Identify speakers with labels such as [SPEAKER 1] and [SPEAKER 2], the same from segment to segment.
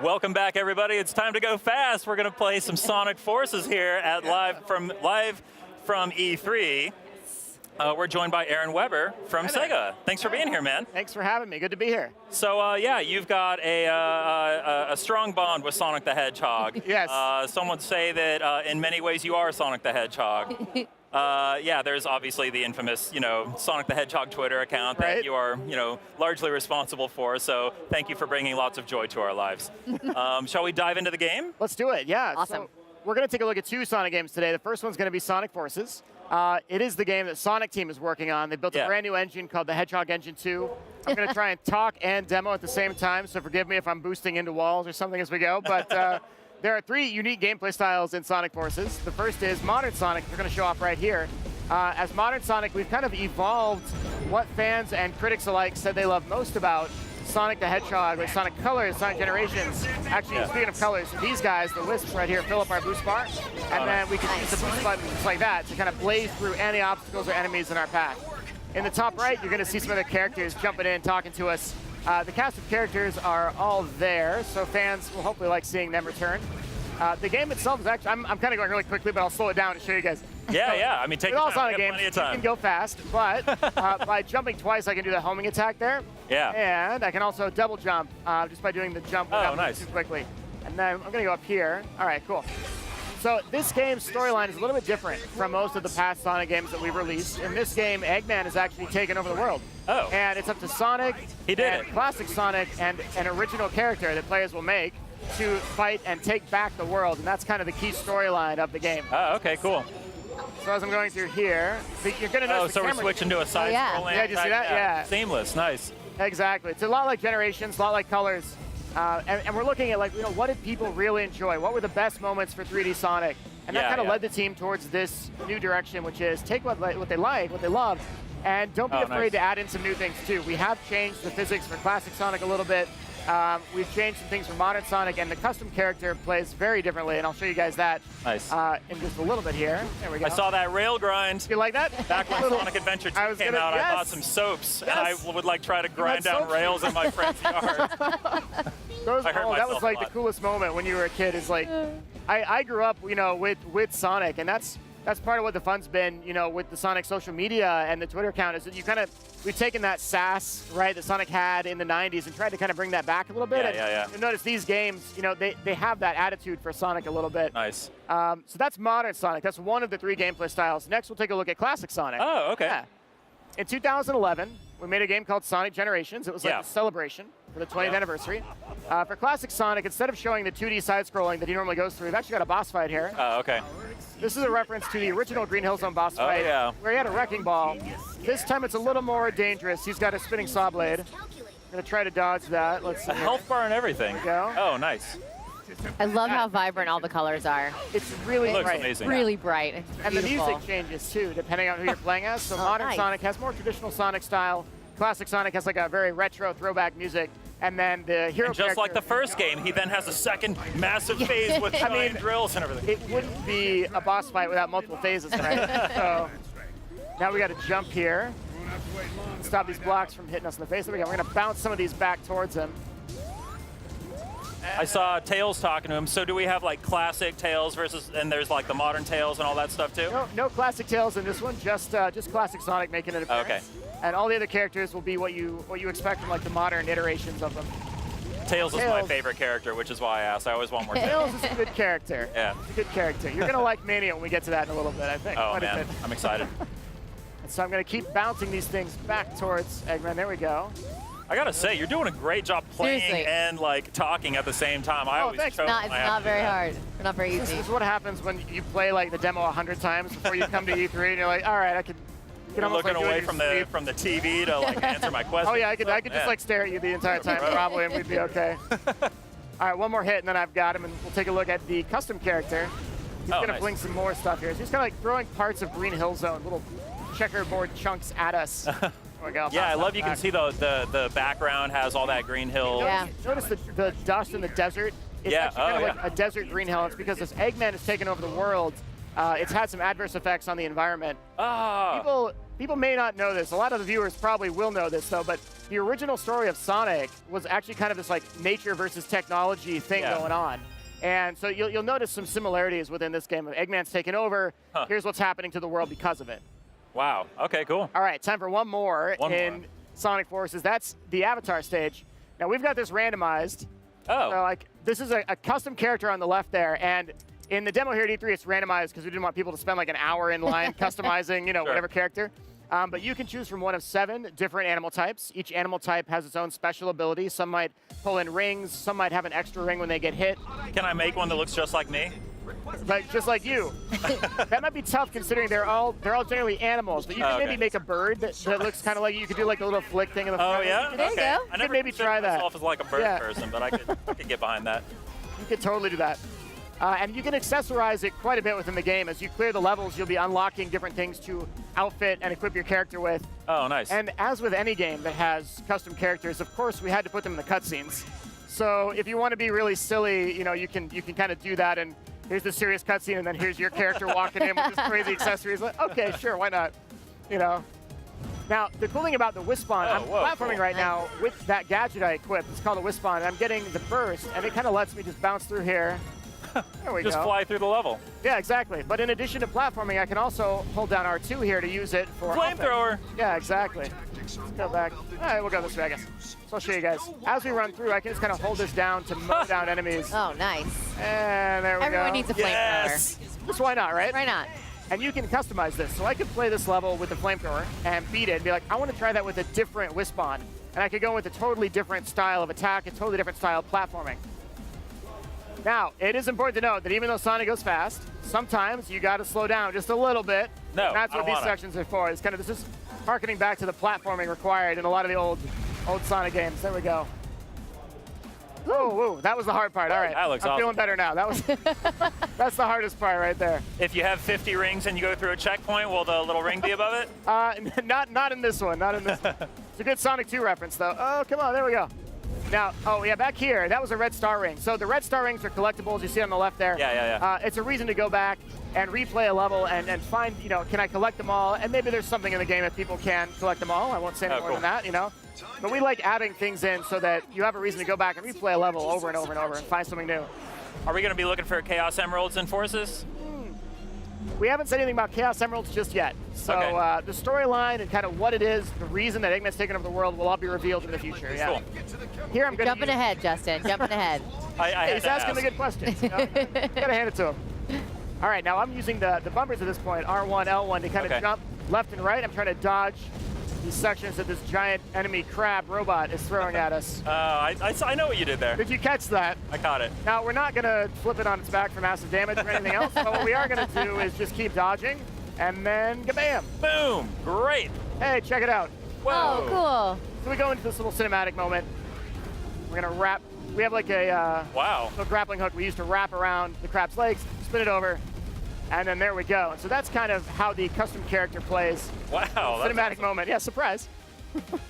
[SPEAKER 1] Welcome back, everybody. It's time to go fast. We're going to play some Sonic Forces here at live from E3. We're joined by Aaron Weber from Sega. Thanks for being here, man.
[SPEAKER 2] Thanks for having me. Good to be here.
[SPEAKER 1] So, yeah, you've got a strong bond with Sonic the Hedgehog.
[SPEAKER 2] Yes.
[SPEAKER 1] Some would say that in many ways you are Sonic the Hedgehog. Yeah, there's obviously the infamous, Sonic the Hedgehog Twitter account that you are, largely responsible for. So thank you for bringing lots of joy to our lives. Shall we dive into the game?
[SPEAKER 2] Let's do it. Yeah.
[SPEAKER 3] Awesome.
[SPEAKER 2] So we're going to take a look at two Sonic games today. The first one's going to be Sonic Forces. It is the game that Sonic Team is working on. They built a brand new engine called the Hedgehog Engine 2. I'm going to try and talk and demo at the same time, so forgive me if I'm boosting into walls or something as we go. But there are three unique gameplay styles in Sonic Forces. The first is Modern Sonic, we're going to show off right here. As Modern Sonic, we've kind of evolved what fans and critics alike said they love most about Sonic the Hedgehog, like Sonic Colors, Sonic Generations. Actually, speaking of colors, these guys, the wisps right here, fill up our boost bar, and then we can use the boost button just like that to kind of blaze through any obstacles or enemies in our path. In the top right, you're going to see some other characters jumping in, talking to us. The cast of characters are all there, so fans will hopefully like seeing them return. The game itself is actually, I'm kind of going really quickly, but I'll slow it down and show you guys.
[SPEAKER 1] Yeah. I mean, take your time.
[SPEAKER 2] Sonic games, you can go fast, but by jumping twice, I can do the homing attack there.
[SPEAKER 1] Yeah.
[SPEAKER 2] And I can also double jump just by doing the jump without moving too quickly. And then I'm going to go up here. All right, cool. So this game's storyline is a little bit different from most of the past Sonic games that we've released. In this game, Eggman has actually taken over the world.
[SPEAKER 1] Oh.
[SPEAKER 2] And it's up to Sonic, classic Sonic, and an original character that players will make to fight and take back the world. And that's kind of the key storyline of the game.
[SPEAKER 1] Oh, okay, cool.
[SPEAKER 2] So as I'm going through here, you're going to notice
[SPEAKER 1] so we're switching to a side-scrolling.
[SPEAKER 2] Yeah, did you see that? Yeah.
[SPEAKER 1] Seamless, nice.
[SPEAKER 2] Exactly. It's a lot like Generations, a lot like Colors. And we're looking at, like, what did people really enjoy? What were the best moments for 3D Sonic? And that kind of led the team towards this new direction, which is take what they like, what they love, and don't be afraid to add in some new things, too. We have changed the physics for classic Sonic a little bit. We've changed some things for Modern Sonic, and the custom character plays very differently, and I'll show you guys that in just a little bit here. There we go.
[SPEAKER 1] I saw that rail grind.
[SPEAKER 2] You like that?
[SPEAKER 1] Back when Sonic Adventure 2 came out, I bought some soaps, and I would try to grind down rails in my friend's yard.
[SPEAKER 2] That was like the coolest moment when you were a kid. Is like, I grew up, with Sonic, and that's part of what the fun's been, with the Sonic social media and the Twitter account, is that we've taken that sass, right, that Sonic had in the 90s and tried to kind of bring that back a little bit. You'll notice these games, they have that attitude for Sonic a little bit.
[SPEAKER 1] Nice.
[SPEAKER 2] So that's Modern Sonic. That's one of the three gameplay styles. Next, we'll take a look at Classic Sonic.
[SPEAKER 1] Oh, okay.
[SPEAKER 2] Yeah. In 2011, we made a game called Sonic Generations. It was like a celebration for the 20th anniversary. For Classic Sonic, instead of showing the 2D side-scrolling that he normally goes through, we've actually got a boss fight here.
[SPEAKER 1] Oh, okay.
[SPEAKER 2] This is a reference to the original Green Hill Zone boss fight, where he had a wrecking ball. This time it's a little more dangerous. He's got a spinning saw blade. I'm gonna try to dodge that. Let's see.
[SPEAKER 1] A health bar and everything.
[SPEAKER 2] Go.
[SPEAKER 1] Oh, nice.
[SPEAKER 3] I love how vibrant all the colors are.
[SPEAKER 2] It's really
[SPEAKER 1] looks
[SPEAKER 2] bright.
[SPEAKER 1] amazing.
[SPEAKER 3] Really bright. It's
[SPEAKER 2] and the
[SPEAKER 3] beautiful.
[SPEAKER 2] music changes too, depending on who you're playing as. So Modern Sonic has more traditional Sonic style. Classic Sonic has like a very retro throwback music. And then the hero
[SPEAKER 1] and just like the first game, he then has a second massive phase with giant drills and everything.
[SPEAKER 2] It wouldn't be a boss fight without multiple phases, right? So now we got to jump here. Stop these blocks from hitting us in the face. There we go. We're going to bounce some of these back towards him.
[SPEAKER 1] I saw Tails talking to him. So do we have like classic Tails versus, and there's like the modern Tails and all that stuff too?
[SPEAKER 2] No classic Tails in this one. Just classic Sonic making an appearance.
[SPEAKER 1] Okay.
[SPEAKER 2] And all the other characters will be what you expect from like the modern iterations of them.
[SPEAKER 1] Tails is my favorite character, which is why I asked. I always want more Tails.
[SPEAKER 2] Tails is a good character.
[SPEAKER 1] Yeah.
[SPEAKER 2] It's a good character. You're going to like Mania when we get to that in a little bit, I think.
[SPEAKER 1] Oh, man. I'm excited.
[SPEAKER 2] And so I'm going to keep bouncing these things back towards Eggman. There we go.
[SPEAKER 1] I got to say, you're doing a great job playing and like talking at the same time. I always choke.
[SPEAKER 3] It's not very hard. Not very easy.
[SPEAKER 2] This is what happens when you play like the demo 100 times before you come to E3 and you're like, all right, I can.
[SPEAKER 1] You're looking away from the TV to like answer my questions.
[SPEAKER 2] Oh yeah, I could just like stare at you the entire time probably, and we'd be okay. All right, one more hit, and then I've got him, and we'll take a look at the custom character. He's gonna fling some more stuff here. So he's kind of like throwing parts of Green Hill Zone, little checkerboard chunks at us. There we go.
[SPEAKER 1] Yeah, I love you can see the background has all that Green Hill.
[SPEAKER 3] Yeah.
[SPEAKER 2] Notice the dust in the desert. It's actually kind of like a desert Green Hill. It's because this Eggman has taken over the world. It's had some adverse effects on the environment. People may not know this. A lot of the viewers probably will know this, though, but the original story of Sonic was actually kind of this like nature versus technology thing going on. And so you'll notice some similarities within this game. Eggman's taken over. Here's what's happening to the world because of it.
[SPEAKER 1] Wow. Okay, cool.
[SPEAKER 2] All right, time for one more in Sonic Forces. That's the Avatar stage. Now, we've got this randomized.
[SPEAKER 1] Oh.
[SPEAKER 2] So, like, this is a custom character on the left there. And in the demo here at E3, it's randomized because we didn't want people to spend like an hour in line customizing, whatever character. But you can choose from one of 7 different animal types. Each animal type has its own special ability. Some might pull in rings. Some might have an extra ring when they get hit.
[SPEAKER 1] Can I make one that looks just like me?
[SPEAKER 2] Like, just like you. That might be tough considering they're all generally animals. But you can maybe make a bird that looks kind of like you could do like a little flick thing in the front.
[SPEAKER 1] Oh yeah.
[SPEAKER 3] There you go.
[SPEAKER 1] I never
[SPEAKER 2] maybe try that.
[SPEAKER 1] myself as like a bird person, but I could get behind that.
[SPEAKER 2] You could totally do that. And you can accessorize it quite a bit within the game. As you clear the levels, you'll be unlocking different things to outfit and equip your character with.
[SPEAKER 1] Oh, nice.
[SPEAKER 2] And as with any game that has custom characters, of course, we had to put them in the cutscenes. So if you want to be really silly, you can kind of do that. And here's the serious cutscene, and then here's your character walking in with this crazy accessories. Like, okay, sure, why not? Now, the cool thing about the Wispon, I'm platforming right now with that gadget I equipped. It's called a Wispon, and I'm getting the burst, and it kind of lets me just bounce through here. There we go.
[SPEAKER 1] Just fly through the level.
[SPEAKER 2] Yeah, exactly. But in addition to platforming, I can also hold down R2 here to use it for
[SPEAKER 1] flamethrower.
[SPEAKER 2] Yeah, exactly. Let's go back. All right, we'll go this way, I guess. So I'll show you guys. As we run through, I can just kind of hold this down to mow down enemies.
[SPEAKER 3] Oh, nice.
[SPEAKER 2] And there we go.
[SPEAKER 3] Everyone needs a flamethrower.
[SPEAKER 2] Just why not, right?
[SPEAKER 3] Why not?
[SPEAKER 2] And you can customize this. So I could play this level with the flamethrower and beat it and be like, I want to try that with a different Wispon. And I could go with a totally different style of attack, a totally different style of platforming. Now, it is important to note that even though Sonic goes fast, sometimes you got to slow down just a little bit.
[SPEAKER 1] No,
[SPEAKER 2] and that's what these sections are for. It's kind of, this is harkening back to the platforming required in a lot of the old Sonic games. There we go. Whoa, that was the hard part. All right,
[SPEAKER 1] that looks
[SPEAKER 2] I'm feeling better now. That's the hardest part right there.
[SPEAKER 1] If you have 50 rings and you go through a checkpoint, will the little ring be above it?
[SPEAKER 2] Not in this one. Not in this one. It's a good Sonic 2 reference, though. Oh, come on, there we go. Now, back here, that was a red star ring. So the red star rings are collectibles. You see on the left there.
[SPEAKER 1] Yeah.
[SPEAKER 2] It's a reason to go back and replay a level and find, can I collect them all? And maybe there's something in the game that people can collect them all. I won't say any more than that, But we like adding things in so that you have a reason to go back and replay a level over and over and over and find something new.
[SPEAKER 1] Are we going to be looking for Chaos Emeralds in Forces?
[SPEAKER 2] We haven't said anything about Chaos Emeralds just yet. So the storyline and kind of what it is, the reason that Eggman's taken over the world will all be revealed in the future. Yeah.
[SPEAKER 1] Cool.
[SPEAKER 2] Here I'm
[SPEAKER 3] jumping ahead, Justin. Jumping ahead.
[SPEAKER 2] He's asking the good questions. Gotta hand it to him. All right, now I'm using the bumpers at this point, R1, L1, to kind of jump left and right. I'm trying to dodge these sections that this giant enemy crab robot is throwing at us.
[SPEAKER 1] I know what you did there.
[SPEAKER 2] Did you catch that?
[SPEAKER 1] I caught it.
[SPEAKER 2] Now, we're not going to flip it on its back for massive damage or anything else, but what we are going to do is just keep dodging, and then kabam!
[SPEAKER 1] Boom! Great!
[SPEAKER 2] Hey, check it out.
[SPEAKER 1] Whoa!
[SPEAKER 3] Oh, cool.
[SPEAKER 2] So we go into this little cinematic moment. We're going to wrap. We have like a little grappling hook we use to wrap around the crab's legs, spin it over, and then there we go. And so that's kind of how the custom character plays.
[SPEAKER 1] Wow.
[SPEAKER 2] Cinematic moment. Yeah, surprise.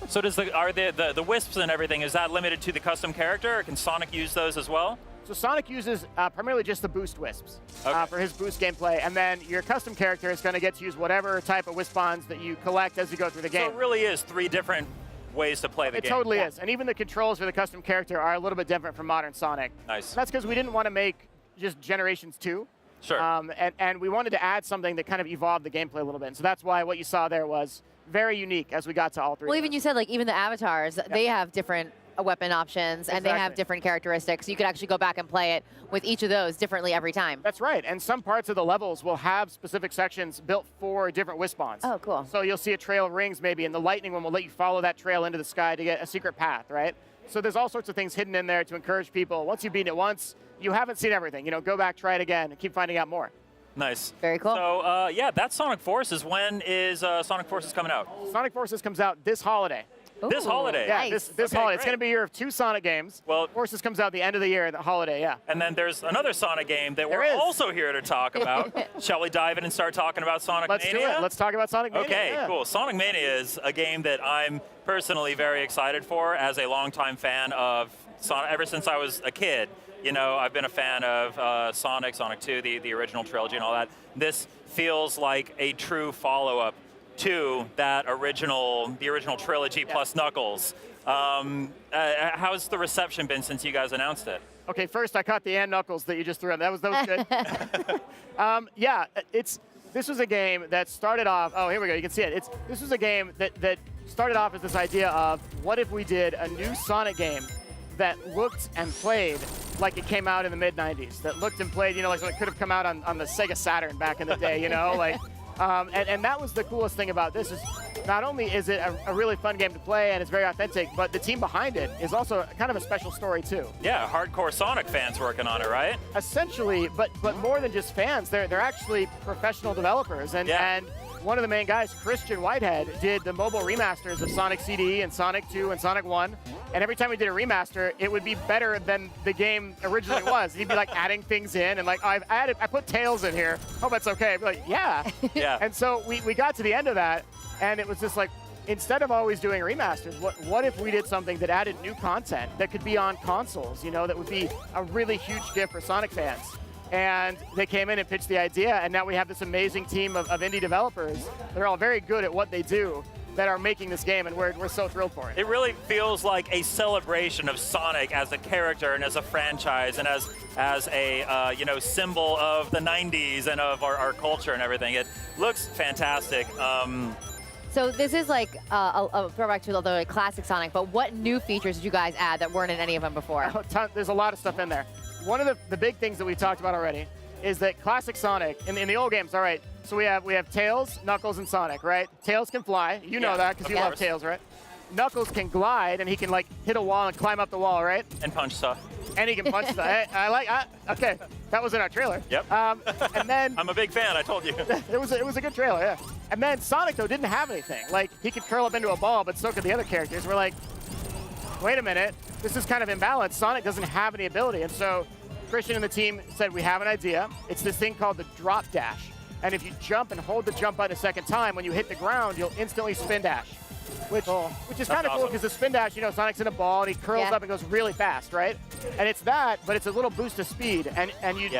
[SPEAKER 1] So are the wisps and everything, is that limited to the custom character, or can Sonic use those as well?
[SPEAKER 2] So Sonic uses primarily just the boost wisps for his boost gameplay, and then your custom character is going to get to use whatever type of wispons that you collect as you go through the game.
[SPEAKER 1] So it really is 3 different ways to play the game.
[SPEAKER 2] It totally is, and even the controls for the custom character are a little bit different from modern Sonic.
[SPEAKER 1] Nice.
[SPEAKER 2] And that's because we didn't want to make just Generations 2.
[SPEAKER 1] Sure.
[SPEAKER 2] And we wanted to add something that kind of evolved the gameplay a little bit. And so that's why what you saw there was very unique as we got to all 3.
[SPEAKER 3] Well, even you said, like, even the avatars, they have different weapon options, and they have different characteristics. You could actually go back and play it with each of those differently every time.
[SPEAKER 2] That's right. And some parts of the levels will have specific sections built for different wispons.
[SPEAKER 3] Oh, cool.
[SPEAKER 2] So you'll see a trail of rings maybe, and the lightning one will let you follow that trail into the sky to get a secret path, right? So there's all sorts of things hidden in there to encourage people. Once you've beaten it once, you haven't seen everything. Go back, try it again, and keep finding out more.
[SPEAKER 1] Nice.
[SPEAKER 3] Very cool.
[SPEAKER 1] So, that's Sonic Forces. When is Sonic Forces coming out?
[SPEAKER 2] Sonic Forces comes out this holiday.
[SPEAKER 3] Ooh,
[SPEAKER 1] this holiday?
[SPEAKER 2] Yeah,
[SPEAKER 3] nice.
[SPEAKER 2] this holiday. It's going to be a year of 2 Sonic games.
[SPEAKER 1] Well,
[SPEAKER 2] Forces comes out the end of the year, the holiday, yeah.
[SPEAKER 1] And then there's another Sonic game that we're also here to talk about. Shall we dive in and start talking about Sonic Mania?
[SPEAKER 2] Let's do it. Let's talk about Sonic Mania.
[SPEAKER 1] Okay, cool. Sonic Mania is a game that I'm personally very excited for as a longtime fan of Sonic. Ever since I was a kid, I've been a fan of Sonic 2, the original trilogy and all that. This feels like a true follow-up to the original trilogy plus Knuckles. How's the reception been since you guys announced it?
[SPEAKER 2] Okay, first I caught the and Knuckles that you just threw in. That was good. Yeah, this was a game that started off. Oh, here we go. You can see it. This was a game that started off as this idea of what if we did a new Sonic game that looked and played like it came out in the mid-90s. That looked and played, like it could have come out on the Sega Saturn back in the day, like. And that was the coolest thing about this is not only is it a really fun game to play and it's very authentic, but the team behind it is also kind of a special story too.
[SPEAKER 1] Yeah, hardcore Sonic fans working on it, right?
[SPEAKER 2] Essentially, but more than just fans, they're actually professional developers. And one of the main guys, Christian Whitehead, did the mobile remasters of Sonic CD and Sonic 2 and Sonic 1. And every time we did a remaster, it would be better than the game originally was. He'd be like adding things in and like, I put Tails in here. Hope that's okay. I'd be like, yeah.
[SPEAKER 1] Yeah.
[SPEAKER 2] And so we got to the end of that, and it was just like, instead of always doing remasters, what if we did something that added new content that could be on consoles, that would be a really huge gift for Sonic fans? And they came in and pitched the idea, and now we have this amazing team of indie developers. They're all very good at what they do that are making this game, and we're so thrilled for it.
[SPEAKER 1] It really feels like a celebration of Sonic as a character and as a franchise and as a symbol of the 90s and of our culture and everything. It looks fantastic.
[SPEAKER 3] So this is like a throwback to the classic Sonic, but what new features did you guys add that weren't in any of them before?
[SPEAKER 2] There's a lot of stuff in there. One of the big things that we talked about already is that classic Sonic, in the old games, all right, so we have Tails, Knuckles, and Sonic, right? Tails can fly. You know that because you love Tails, right? Knuckles can glide, and he can, like, hit a wall and climb up the wall, right?
[SPEAKER 1] And punch stuff.
[SPEAKER 2] And he can punch stuff. Okay, that was in our trailer.
[SPEAKER 1] Yep.
[SPEAKER 2] And then...
[SPEAKER 1] I'm a big fan, I told you.
[SPEAKER 2] it was a good trailer, yeah. And then Sonic, though, didn't have anything. Like, he could curl up into a ball, but so could the other characters. We're like, wait a minute, this is kind of imbalanced. Sonic doesn't have any ability. And so Christian and the team said, we have an idea. It's this thing called the drop dash. And if you jump and hold the jump button a second time, when you hit the ground, you'll instantly spin dash. Which is kind of cool because the spin dash, Sonic's in a ball and he curls up and goes really fast, right? And it's that, but it's a little boost of speed. And you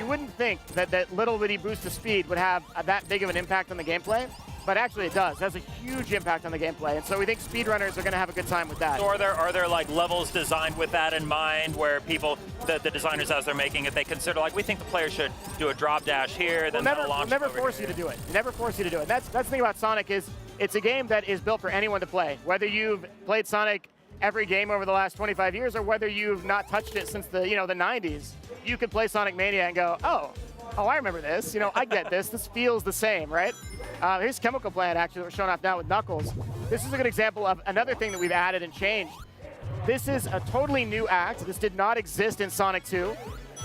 [SPEAKER 2] wouldn't think that little bitty boost of speed would have that big of an impact on the gameplay. But actually it does. It has a huge impact on the gameplay. And so we think speedrunners are going to have a good time with that.
[SPEAKER 1] So are there like levels designed with that in mind where people, the designers as they're making it, they consider like, we think the player should do a drop dash here, then
[SPEAKER 2] we'll never force you to do it. Never force you to do it. That's the thing about Sonic is it's a game that is built for anyone to play. Whether you've played Sonic every game over the last 25 years or whether you've not touched it since the 90s, you could play Sonic Mania and go, oh, I remember this. I get this. This feels the same, right? Here's Chemical Plant, actually, that we're showing off now with Knuckles. This is a good example of another thing that we've added and changed. This is a totally new act. This did not exist in Sonic 2.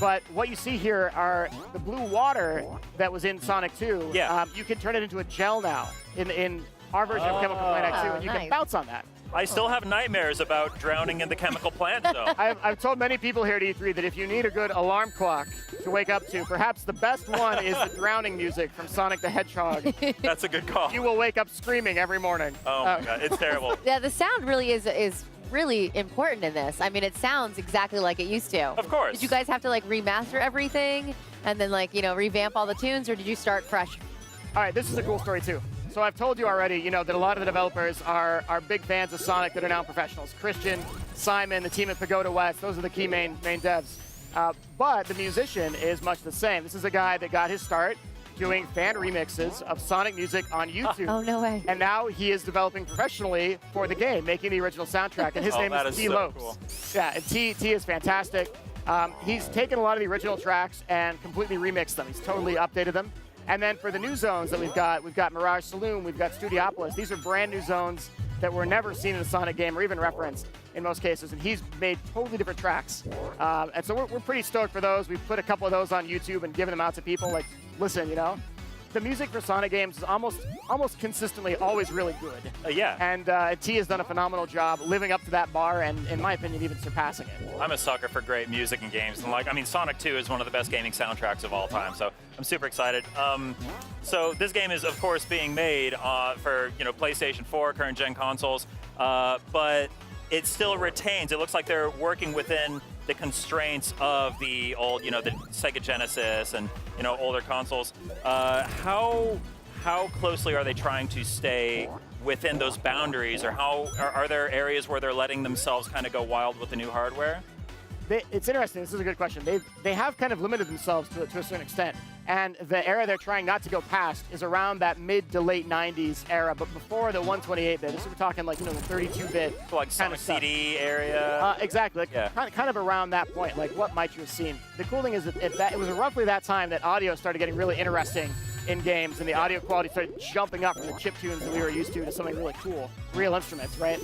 [SPEAKER 2] But what you see here are the blue water that was in Sonic 2.
[SPEAKER 1] Yeah.
[SPEAKER 2] You can turn it into a gel now in our version of Chemical Plant Act 2, and you can bounce on that.
[SPEAKER 1] I still have nightmares about drowning in the chemical plant, though.
[SPEAKER 2] I've told many people here at E3 that if you need a good alarm clock to wake up to, perhaps the best one is the drowning music from Sonic the Hedgehog.
[SPEAKER 1] That's a good call.
[SPEAKER 2] You will wake up screaming every morning.
[SPEAKER 1] Oh my God, it's terrible.
[SPEAKER 3] Yeah, the sound really is really important in this. I mean, it sounds exactly like it used to.
[SPEAKER 1] Of course.
[SPEAKER 3] Did you guys have to like remaster everything and then like, revamp all the tunes, or did you start fresh?
[SPEAKER 2] All right, this is a cool story too. So I've told you already, that a lot of the developers are big fans of Sonic that are now professionals. Christian, Simon, the team at Pagoda West, those are the key main devs. But the musician is much the same. This is a guy that got his start doing fan remixes of Sonic music on YouTube.
[SPEAKER 3] Oh, no way.
[SPEAKER 2] And now he is developing professionally for the game, making the original soundtrack. And his name is T. Lopes.
[SPEAKER 1] Cool.
[SPEAKER 2] Yeah, and T is fantastic. He's taken a lot of the original tracks and completely remixed them. He's totally updated them. And then for the new zones that we've got Mirage Saloon, we've got Studiopolis. These are brand new zones that were never seen in a Sonic game or even referenced in most cases. And he's made totally different tracks. And so we're pretty stoked for those. We've put a couple of those on YouTube and given them out to people. Like, listen, the music for Sonic games is almost consistently always really good.
[SPEAKER 1] Yeah.
[SPEAKER 2] And T has done a phenomenal job living up to that bar and, in my opinion, even surpassing it.
[SPEAKER 1] I'm a sucker for great music and games. And Sonic 2 is one of the best gaming soundtracks of all time. So I'm super excited. So this game is, of course, being made for PlayStation 4, current gen consoles, but it still retains. It looks like they're working within the constraints of the old, the Sega Genesis and older consoles. How closely are they trying to stay within those boundaries, or how are there areas where they're letting themselves kind of go wild with the new hardware?
[SPEAKER 2] It's interesting. This is a good question. They have kind of limited themselves to a certain extent, and the era they're trying not to go past is around that mid to late 90s era, but before the 128-bit. This is, we're talking like, you know, the 32-bit
[SPEAKER 1] like Sonic CD area.
[SPEAKER 2] Exactly. Like kind of around that point. Like, what might you have seen? The cool thing is that it was roughly that time that audio started getting really interesting in games, and the audio quality started jumping up from the chip tunes that we were used to something really cool, real instruments, right?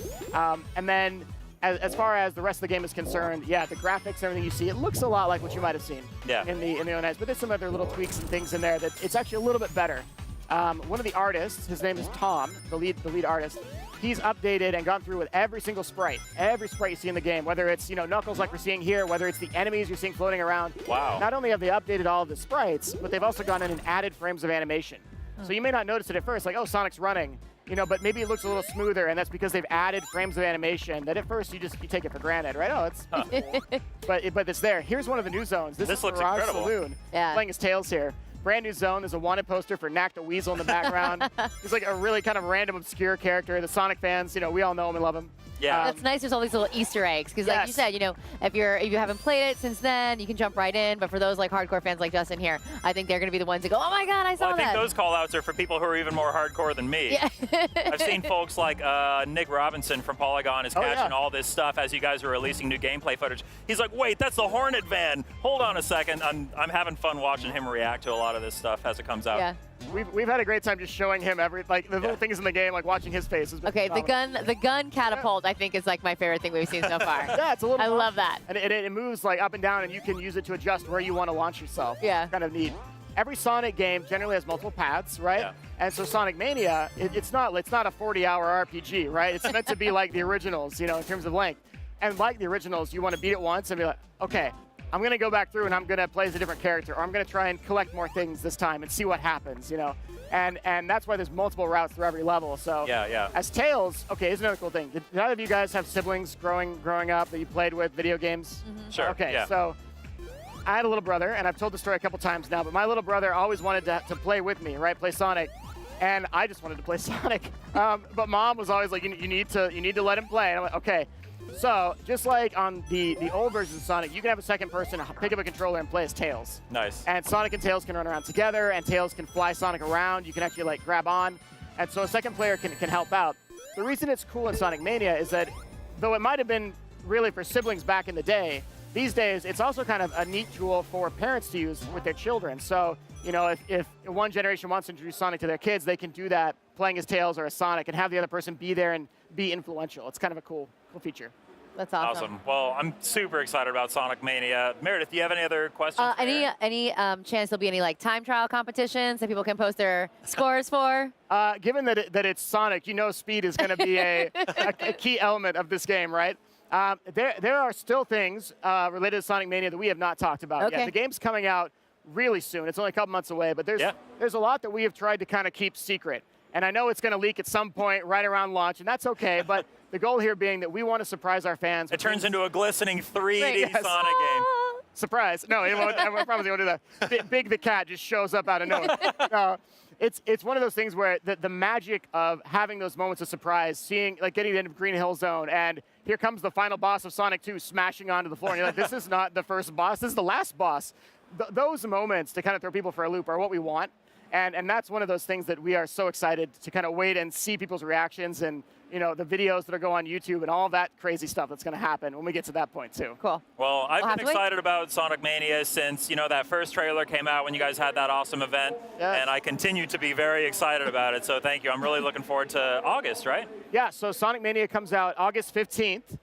[SPEAKER 2] And then as far as the rest of the game is concerned, yeah, the graphics and everything you see, it looks a lot like what you might have seen in the ONES, but there's some other little tweaks and things in there that it's actually a little bit better. One of the artists, his name is Tom, the lead artist, he's updated and gone through with every single sprite you see in the game, whether it's, you know, Knuckles like we're seeing here, whether it's the enemies you're seeing floating around.
[SPEAKER 1] Wow.
[SPEAKER 2] Not only have they updated all of the sprites, but they've also gone in and added frames of animation. So you may not notice it at first, like, oh, Sonic's running, you know, but maybe it looks a little smoother, and that's because they've added frames of animation that at first you take it for granted, right? Oh, it's cool. but it's there. Here's one of the new zones. This is
[SPEAKER 1] looks
[SPEAKER 2] Mirage
[SPEAKER 1] incredible.
[SPEAKER 2] Saloon, playing his Tails here. Brand new zone. There's a wanted poster for Knack the Weasel in the background. He's like a really kind of random, obscure character. The Sonic fans, you know, we all know him and love him.
[SPEAKER 1] Yeah.
[SPEAKER 3] That's nice. There's all these little Easter eggs because, like you said, you know, if you haven't played it since then, you can jump right in. But for those like hardcore fans like Justin here, I think they're going to be the ones that go, "Oh my God, I saw that."
[SPEAKER 1] I think those call-outs are for people who are even more hardcore than me.
[SPEAKER 3] Yeah.
[SPEAKER 1] I've seen folks like Nick Robinson from Polygon is catching all this stuff as you guys are releasing new gameplay footage. He's like, "Wait, that's the Hornet van. Hold on a second." I'm having fun watching him react to a lot of this stuff as it comes out.
[SPEAKER 2] Yeah. We've had a great time just showing him the little things in the game, like watching his face.
[SPEAKER 3] Okay, the gun catapult I think is like my favorite thing we've seen so far.
[SPEAKER 2] Yeah, it's a little.
[SPEAKER 3] I love that.
[SPEAKER 2] And it moves like up and down, and you can use it to adjust where you want to launch yourself.
[SPEAKER 3] Yeah.
[SPEAKER 2] It's kind of neat. Every Sonic game generally has multiple paths, right? Yeah. And so Sonic Mania, it's not a 40-hour RPG, right? It's meant to be like the originals, you know, in terms of length. And like the originals, you want to beat it once and be like, okay, I'm going to go back through and I'm going to play as a different character, or I'm going to try and collect more things this time and see what happens, you know? And that's why there's multiple routes through every level. So as Tails, okay, here's another cool thing. Did either of you guys have siblings growing up that you played with video games?
[SPEAKER 3] Mm-hmm.
[SPEAKER 1] Sure.
[SPEAKER 2] Okay, so I had a little brother, and I've told the story a couple times now, but my little brother always wanted to play with me, right? Play Sonic. And I just wanted to play Sonic. But Mom was always like, you need to let him play. And I'm like, okay. So just like on the old version of Sonic, you can have a second person pick up a controller and play as Tails.
[SPEAKER 1] Nice.
[SPEAKER 2] And Sonic and Tails can run around together, and Tails can fly Sonic around. You can actually like grab on. And so a second player can help out. The reason it's cool in Sonic Mania is that though it might have been really for siblings back in the day, these days it's also kind of a neat tool for parents to use with their children. So, you know, if one generation wants to introduce Sonic to their kids, they can do that playing as Tails or as Sonic and have the other person be there and be influential. It's kind of a cool feature.
[SPEAKER 3] That's awesome.
[SPEAKER 1] Well, I'm super excited about Sonic Mania. Meredith, do you have any other questions?
[SPEAKER 3] Any chance there'll be any like time trial competitions that people can post their scores for?
[SPEAKER 2] Given that it's Sonic, you know speed is going to be a key element of this game, right? There are still things related to Sonic Mania that we have not talked about yet. The game's coming out really soon. It's only a couple months away, but there's a lot that we have tried to kind of keep secret. And I know it's going to leak at some point right around launch, and that's okay, but the goal here being that we want to surprise our fans.
[SPEAKER 1] It turns into a glistening 3D Sonic game.
[SPEAKER 2] Surprise. No, I promise you won't do that. Big the cat just shows up out of nowhere. No, it's one of those things where the magic of having those moments of surprise, seeing, like getting to the end of Green Hill Zone, and here comes the final boss of Sonic 2 smashing onto the floor, and you're like, this is not the first boss, this is the last boss. Those moments to kind of throw people for a loop are what we want. And that's one of those things that we are so excited to kind of wait and see people's reactions and, you know, the videos that'll go on YouTube and all that crazy stuff that's going to happen when we get to that point, too.
[SPEAKER 3] Cool.
[SPEAKER 1] Well, I've been excited about Sonic Mania since, you know, that first trailer came out when you guys had that awesome event. Yes. And I continue to be very excited about it. So thank you. I'm really looking forward to August, right?
[SPEAKER 2] Yeah, so Sonic Mania comes out August 15th.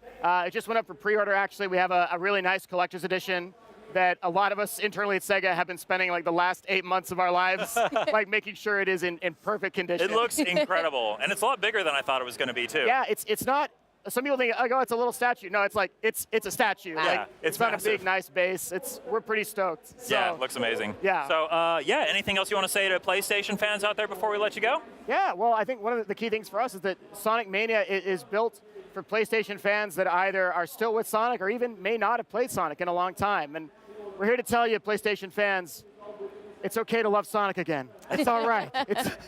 [SPEAKER 2] It just went up for pre-order, actually. We have a really nice collector's edition that a lot of us internally at Sega have been spending like the last 8 months of our lives like making sure it is in perfect condition.
[SPEAKER 1] It looks incredible, and it's a lot bigger than I thought it was going to be too.
[SPEAKER 2] Yeah, it's not. Some people think, oh, it's a little statue. No, it's like it's a statue.
[SPEAKER 1] Yeah,
[SPEAKER 2] like,
[SPEAKER 1] it's
[SPEAKER 2] not
[SPEAKER 1] massive.
[SPEAKER 2] a big, nice base. We're pretty stoked. So,
[SPEAKER 1] yeah, it looks amazing.
[SPEAKER 2] Yeah.
[SPEAKER 1] So anything else you want to say to PlayStation fans out there before we let you go?
[SPEAKER 2] Yeah, well, I think one of the key things for us is that Sonic Mania is built for PlayStation fans that either are still with Sonic or even may not have played Sonic in a long time. And we're here to tell you, PlayStation fans, it's okay to love Sonic again. It's all right.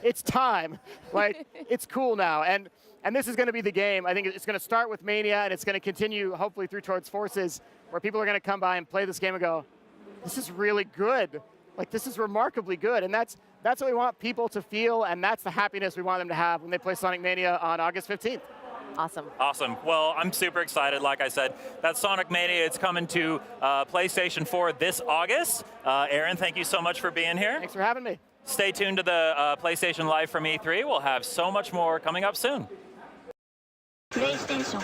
[SPEAKER 2] It's time. Like, it's cool now. And this is going to be the game. I think it's going to start with Mania, and it's going to continue, hopefully, through towards Forces, where people are going to come by and play this game and go, this is really good. Like, this is remarkably good. And that's what we want people to feel, and that's the happiness we want them to have when they play Sonic Mania on August 15th.
[SPEAKER 3] Awesome.
[SPEAKER 1] Awesome. Well, I'm super excited. Like I said, that's Sonic Mania. It's coming to PlayStation 4 this August. Aaron, thank you so much for being here.
[SPEAKER 2] Thanks for having me.
[SPEAKER 1] Stay tuned to the PlayStation Live from E3. We'll have so much more coming up soon.
[SPEAKER 4] PlayStation